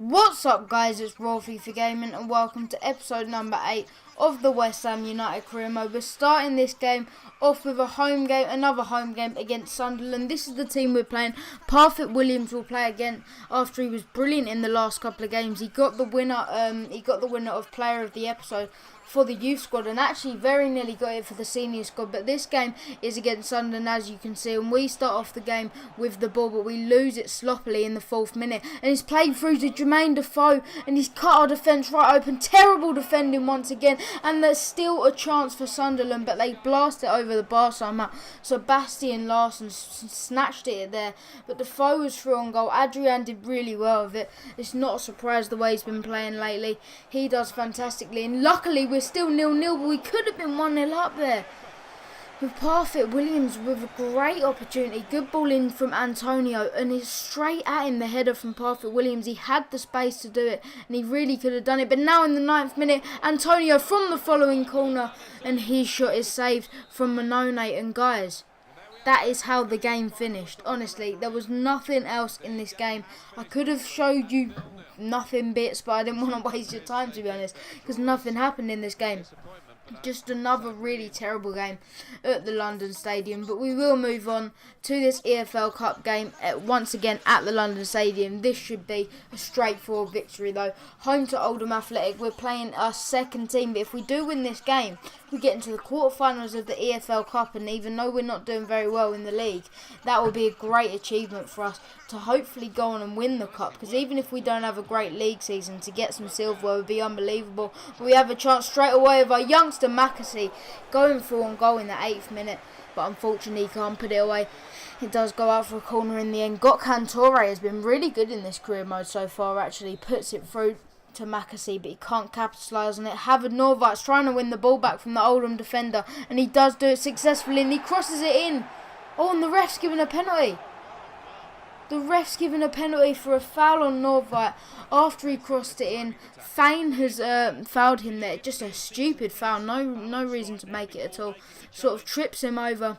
What's up guys, it's Raw FIFA Gaming and welcome to episode number 8 of the West Ham United career mode. We're starting this game off with another home game against Sunderland. This is the team we're playing. Parfitt Williams will play again after he was brilliant in the last couple of games. He got the winner of player of the episode for the youth squad and actually very nearly got it for the senior squad. But this game is against Sunderland, as you can see, and we start off the game with the ball, but we lose it sloppily in the 4th minute, and it's played through to Jermaine Defoe and he's cut our defence right open. Terrible defending once again, and there's still a chance for Sunderland, but they blast it over the bar somehow. Sebastian Larsson snatched it there, but Defoe was through on goal. Adrian did really well with it. It's not a surprise the way he's been playing lately. He does fantastically, and luckily we're still 0-0, but we could have been 1-0 up there. With Parfitt Williams with a great opportunity. Good ball in from Antonio, and it's straight at him, the header from Parfitt Williams. He had the space to do it, and he really could have done it. But now in the 9th minute, Antonio from the following corner, and his shot is saved from Manone. And guys, that is how the game finished. Honestly, there was nothing else in this game. I could have showed you nothing bits, but I didn't want to waste your time, to be honest, because nothing happened in this game. Just another really terrible game at the London Stadium. But we will move on to this EFL Cup game once again at the London Stadium. This should be a straightforward victory though. Home to Oldham Athletic. We're playing our second team, but if we do win this game, we get into the quarterfinals of the EFL Cup, and even though we're not doing very well in the league, that will be a great achievement for us to hopefully go on and win the Cup, because even if we don't have a great league season, to get some silverware would be unbelievable. But we have a chance straight away of our youngster Mackesy going through on goal in the 8th minute, but unfortunately he can't put it away. It does go out for a corner in the end. Cantore has been really good in this career mode so far, actually puts it through to Mackesy, but he can't capitalise on it. Havard Norvart's trying to win the ball back from the Oldham defender, and he does do it successfully, and he crosses it in. Oh, and the ref's given a penalty. The ref's given a penalty for a foul on Norvart after he crossed it in. Fane has fouled him there. Just a stupid foul. No reason to make it at all. Sort of trips him over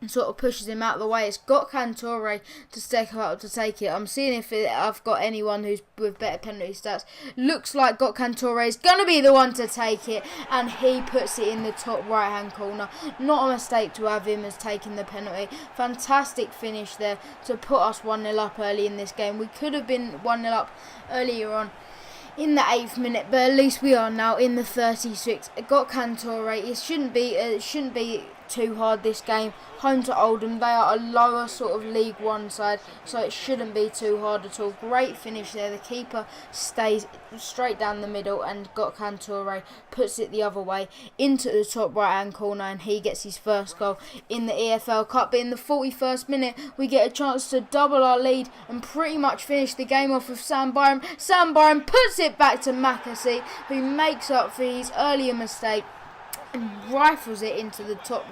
and sort of pushes him out of the way. It's got Cantore to step up to take it. I'm seeing if I've got anyone who's with better penalty stats. Looks like Cantore is going to be the one to take it, and he puts it in the top right hand corner. Not a mistake to have him as taking the penalty. Fantastic finish there to put us 1-0 up early in this game. We could have been 1-0 up earlier on in the 8th minute, but at least we are now in the 36th. It got Cantore. It shouldn't be too hard this game. Home to Oldham, they are a lower sort of League One side, so it shouldn't be too hard at all. Great finish there. The keeper stays straight down the middle, and got Cantore puts it the other way into the top right hand corner, and he gets his first goal in the EFL Cup. But in the 41st minute, we get a chance to double our lead and pretty much finish the game off with Sam Byram. Sam Byram puts it back to Mackesy, who makes up for his earlier mistake and rifles it into the top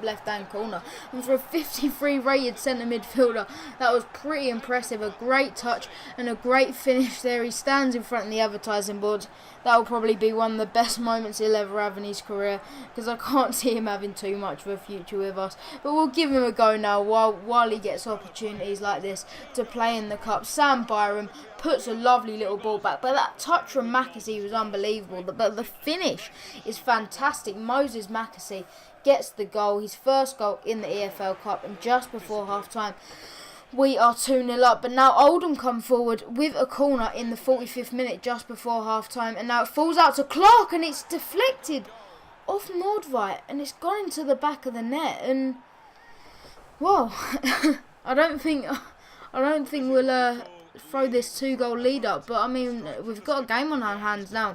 left hand corner. And for a 53 rated centre midfielder, that was pretty impressive. A great touch and a great finish there. He stands in front of the advertising boards. That will probably be one of the best moments he'll ever have in his career, because I can't see him having too much of a future with us. But we'll give him a go now while he gets opportunities like this to play in the Cup. Sam Byram puts a lovely little ball back, but that touch from Mackesy was unbelievable. But the finish is fantastic. Moses Mackesy gets the goal, his first goal in the EFL Cup, and just before half time we are 2-0 up. But now Oldham come forward with a corner in the 45th minute just before half time, and now it falls out to Clark, and it's deflected off Nordveit, and it's gone into the back of the net. And well, I don't think we'll throw this 2-goal lead up, but I mean, we've got a game on our hands now.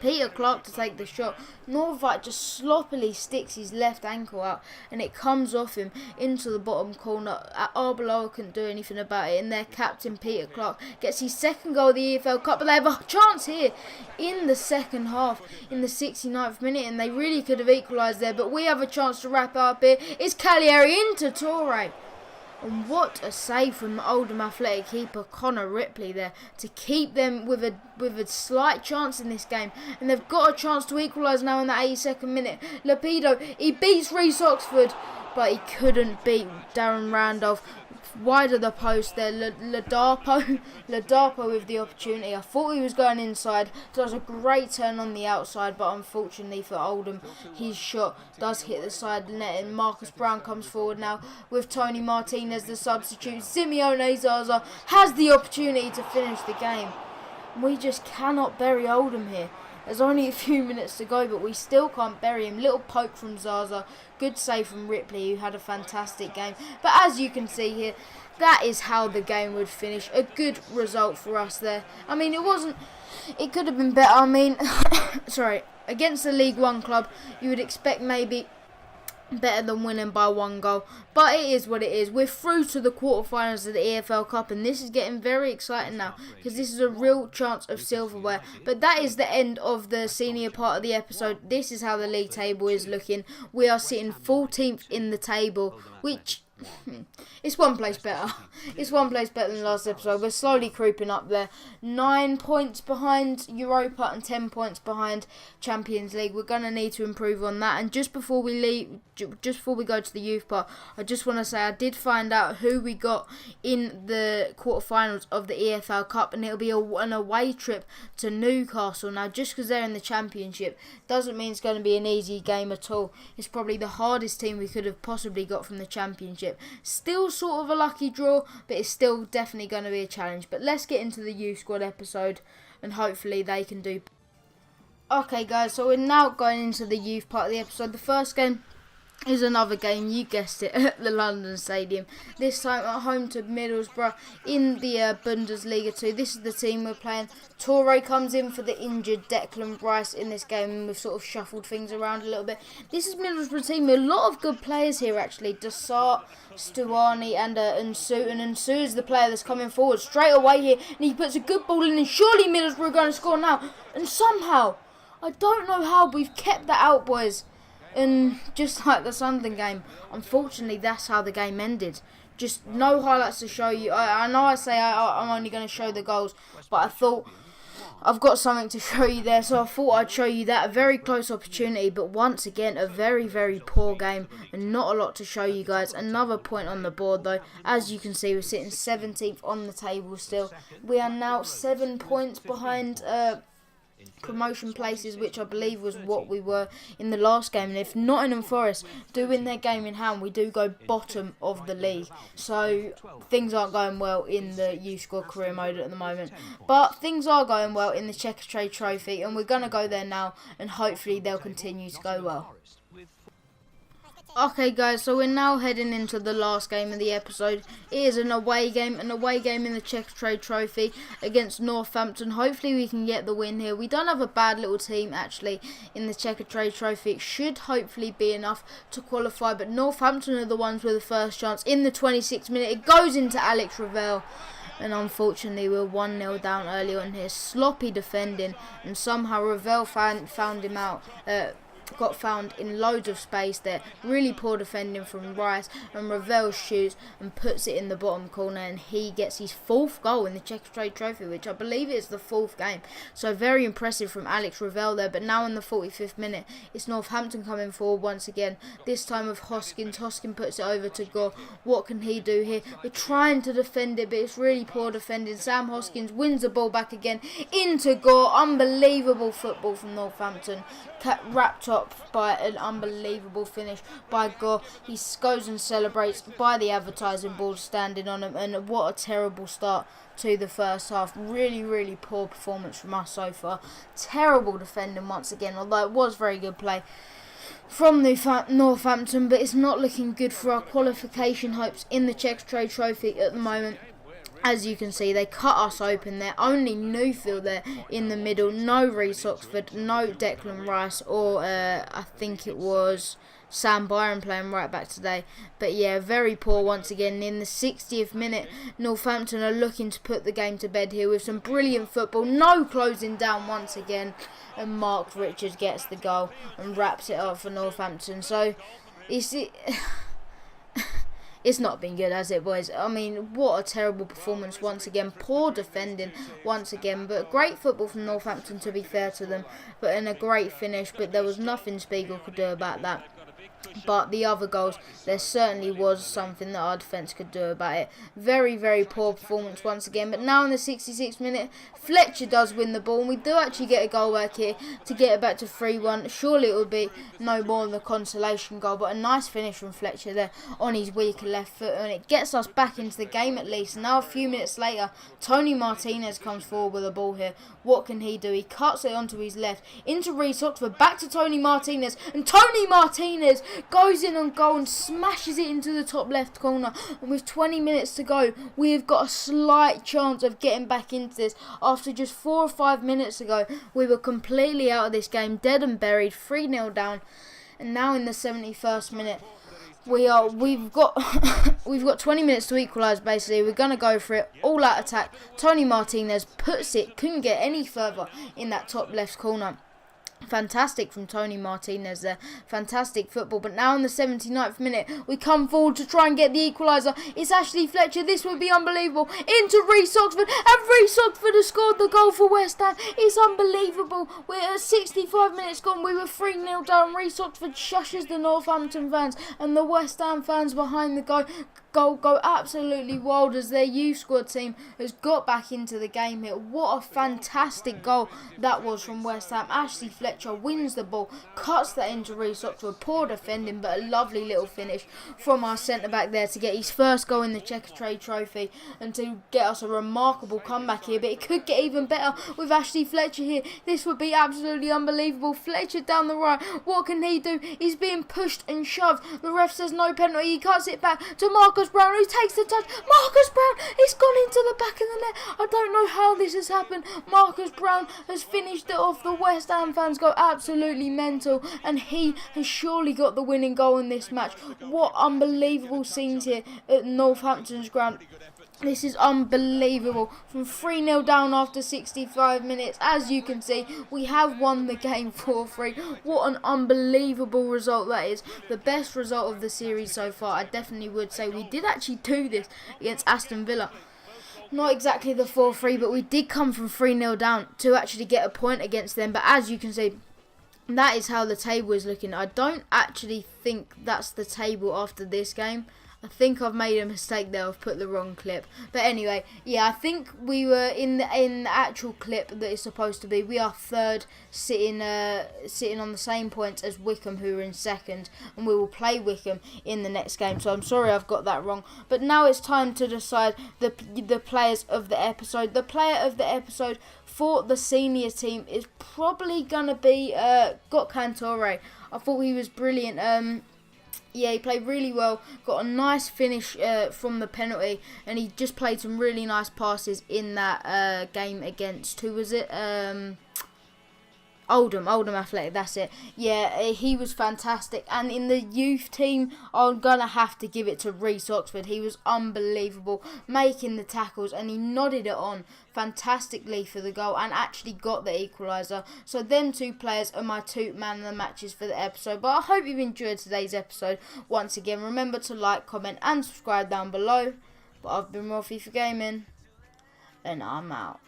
Peter Clark to take the shot. Norvite just sloppily sticks his left ankle out, and it comes off him into the bottom corner. Arbeloa couldn't do anything about it, and their captain Peter Clark gets his second goal of the EFL Cup. But they have a chance here in the second half, in the 69th minute, and they really could have equalised there, but we have a chance to wrap it up here. It's Cagliari into Torre. And what a save from the Oldham Athletic keeper Connor Ripley there to keep them with a slight chance in this game. And they've got a chance to equalise now in the 82nd minute. Lapido, he beats Reece Oxford, but he couldn't beat Darren Randolph. wide of the post there. Ladapo with the opportunity. I thought he was going inside. Does a great turn on the outside, but unfortunately for Oldham, his shot does hit the side net, and Marcus Brown comes forward now with Tony Martinez, the substitute. Simeone Zaza has the opportunity to finish the game. We just cannot bury Oldham here. There's only a few minutes to go, but we still can't bury him. Little poke from Zaza. Good save from Ripley, who had a fantastic game. But as you can see here, that is how the game would finish. A good result for us there. I mean, it could have been better. I mean, sorry, against the League One club, you would expect maybe better than winning by 1 goal, but it is what it is. We're through to the quarterfinals of the EFL Cup, and this is getting very exciting now because this is a real chance of silverware. But that is the end of the senior part of the episode. This is how the league table is looking. We are sitting 14th in the table, which it's one place better. It's one place better than the last episode. We're slowly creeping up there. 9 points behind Europa and 10 points behind Champions League. We're gonna need to improve on that. And just before we go to the youth part, I just want to say I did find out who we got in the quarterfinals of the EFL Cup, and it'll be an away trip to Newcastle. Now, just because they're in the Championship doesn't mean it's going to be an easy game at all. It's probably the hardest team we could have possibly got from the Championship. Still sort of a lucky draw, but it's still definitely going to be a challenge. But let's get into the youth squad episode, and hopefully they can do. Okay guys, so we're now going into the youth part of the episode. The first game is another game, you guessed it, at the London Stadium. This time at home to Middlesbrough in the Bundesliga 2. This is the team we're playing. Torre comes in for the injured Declan Rice in this game, and we've sort of shuffled things around a little bit. This is Middlesbrough team with a lot of good players here actually. Desart, Stuani and Nsu. And Nsu is the player that's coming forward straight away here, and he puts a good ball in, and surely Middlesbrough are going to score now. And somehow, I don't know how, we've kept that out, boys. And just like the Sunderland game, unfortunately that's how the game ended. Just no highlights to show you. I know I say I'm only going to show the goals, but I thought I've got something to show you there, so I thought I'd show you that. A very close opportunity, but once again a very, very poor game and not a lot to show you guys. Another point on the board though. As you can see, we're sitting 17th on the table still. We are now 7 points behind promotion places, which I believe was what we were in the last game. And if Nottingham Forest do win their game in hand, we do go bottom of the league. So things aren't going well in the youth squad career mode at the moment, but things are going well in the Checkatrade Trophy, and we're going to go there now, and hopefully they'll continue to go well. Okay guys, so we're now heading into the last game of the episode. It is an away game in the Checkatrade Trophy against Northampton. Hopefully we can get the win here. We don't have a bad little team actually in the Checkatrade Trophy. It should hopefully be enough to qualify, but Northampton are the ones with the first chance. In the 26th minute, it goes into Alex Ravel. And unfortunately we're 1-0 down early on here. Sloppy defending, and somehow Ravel found him out. Got found in loads of space there. Really poor defending from Rice, and Ravel shoots and puts it in the bottom corner, and he gets his 4th goal in the Checkatrade Trophy, which I believe is the 4th game. So very impressive from Alex Ravel there. But now in the 45th minute, it's Northampton coming forward once again. This time with Hoskins. Hoskins puts it over to Gore. What can he do here? We're trying to defend it, but it's really poor defending. Sam Hoskins wins the ball back again into Gore. Unbelievable football from Northampton. Wrapped up by an unbelievable finish by Gore. He goes and celebrates by the advertising board standing on him, and what a terrible start to the first half. Really, really poor performance from us so far. Terrible defending once again, although it was very good play from Northampton, but it's not looking good for our qualification hopes in the Checkatrade Trophy at the moment. As you can see, they cut us open there. Only Newfield there in the middle. No Reece Oxford, no Declan Rice, or I think it was Sam Byron playing right back today. But yeah, very poor once again. In the 60th minute, Northampton are looking to put the game to bed here with some brilliant football. No closing down once again. And Mark Richards gets the goal and wraps it up for Northampton. So, it's not been good, has it, boys? I mean, what a terrible performance once again. Poor defending once again. But great football from Northampton, to be fair to them. But in a great finish. But there was nothing Spiegel could do about that. But the other goals, there certainly was something that our defence could do about it. Very, very poor performance once again. But now in the 66th minute, Fletcher does win the ball. And we do actually get a goal back here to get it back to 3-1. Surely it would be no more than the consolation goal. But a nice finish from Fletcher there on his weaker left foot. And it gets us back into the game at least. And now a few minutes later, Tony Martinez comes forward with a ball here. What can he do? He cuts it onto his left. Into Reece Oxford. Back to Tony Martinez. And Tony Martinez goes in on goal and smashes it into the top left corner. And with 20 minutes to go, we have got a slight chance of getting back into this. After just 4 or 5 minutes ago, we were completely out of this game, dead and buried, 3-0 down. And now in the 71st minute, we've got 20 minutes to equalise. Basically, we're gonna go for it, all out attack. Tony Martinez puts it, couldn't get any further in that top left corner. Fantastic from Tony Martinez there. Fantastic football. But now in the 79th minute, we come forward to try and get the equaliser. It's Ashley Fletcher. This would be unbelievable. Into Reece Oxford. And Reece Oxford has scored the goal for West Ham. It's unbelievable. We're at 65 minutes gone. We were 3-0 down. Reece Oxford shushes the Northampton fans. And the West Ham fans behind the goal go absolutely wild as their youth squad team has got back into the game here. What a fantastic goal that was from West Ham. Ashley Fletcher wins the ball, cuts that into Reece Oxford. Poor defending, but a lovely little finish from our centre-back there to get his first goal in the Checkatrade Trophy and to get us a remarkable comeback here. But it could get even better with Ashley Fletcher here. This would be absolutely unbelievable. Fletcher down the right. What can he do? He's being pushed and shoved. The ref says no penalty. He cuts it back to Marcus Brown, who takes the touch. Marcus Brown, he's gone into the back of the net. I don't know how this has happened. Marcus Brown has finished it off. The West Ham fans go absolutely mental, and he has surely got the winning goal in this match. What unbelievable scenes here at Northampton's ground. This is unbelievable. From 3-0 down after 65 minutes, as you can see, we have won the game 4-3. What an unbelievable result that is. The best result of the series so far. I definitely would say we did actually do this against Aston Villa. Not exactly the 4-3, but we did come from 3-0 down to actually get a point against them. But as you can see, that is how the table is looking. I don't actually think that's the table after this game. I think I've made a mistake there. I've put the wrong clip. But anyway, yeah, I think we were in the actual clip that it's supposed to be. We are third, sitting on the same points as Wycombe, who are in second, and we will play Wycombe in the next game. So I'm sorry I've got that wrong. But now it's time to decide the players of the episode. The player of the episode for the senior team is probably gonna be Got Cantore. I thought he was brilliant. Yeah, he played really well, got a nice finish from the penalty, and he just played some really nice passes in that game against, who was it? Oldham Athletic, that's it. Yeah, he was fantastic. And in the youth team, I'm going to have to give it to Reece Oxford. He was unbelievable, making the tackles, and he nodded it on fantastically for the goal and actually got the equaliser. So them two players are my two man of the matches for the episode. But I hope you've enjoyed today's episode. Once again, remember to like, comment and subscribe down below. But I've been Fifa Gaming, and I'm out.